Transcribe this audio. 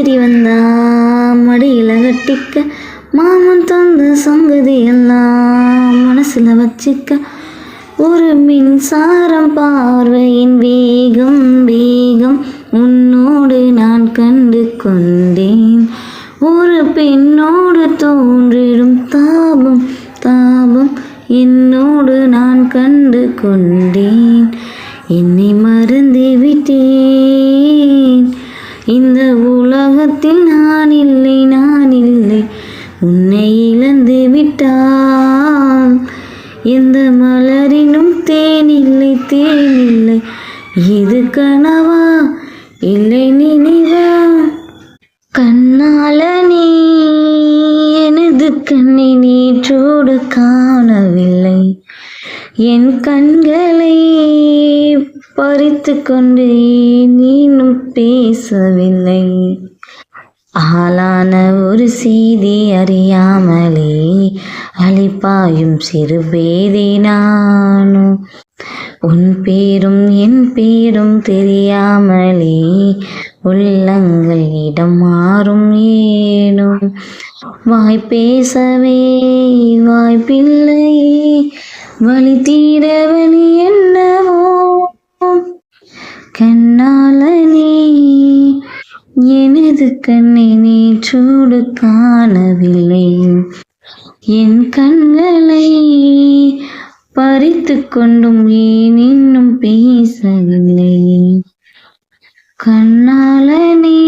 தேடி வந்தா மடியில கட்டிக்க, மாமன் தந்த சங்கதி எல்லாம் மனசுல வச்சுக்க. ஒரு மின்சாரம் பார்வையின் வேகம் வேகம் உன்னோடு நான் கண்டு கொண்டேன். ஒரு பெண்ணோடு தோன்றிடும் தாபம் தாபம் என்னோடு நான் கண்டு கொண்டேன். என்னை மறந்து விட்டேன், இந்த உலகத்தில் நான் இல்லை நான் இல்லை. உன்னை இழந்து விட்டால் எந்த மலரினும் தேனில்லை தேனில்லை. இது கனவா இல்லை நினைவா? கண்ணால நீ எனது கண்ணை நேற்றோடு காணவில்லை, என் கண்களை பறித்து கொண்டு நீனும் பேசவில்லை. ஆளான ஒரு செய்தி அறியாமலே அலிப்பாயும் சிறு பேதை நானும். உன் பேரும் என் பேரும் தெரியாமலே உள்ளங்கள் இடம் மாறும் ஏனோ. வாய் பேசவே வாய்ப்பில்லையே, வழி தீர வழி என்னவோ. கண்ணாலனே எனது கண்ணை நேற்றோடு காணவில்லை, என் கண்களை பறித்து கொண்டும் ஏன் இன்னும் பேசவில்லை. கண்ணாலனே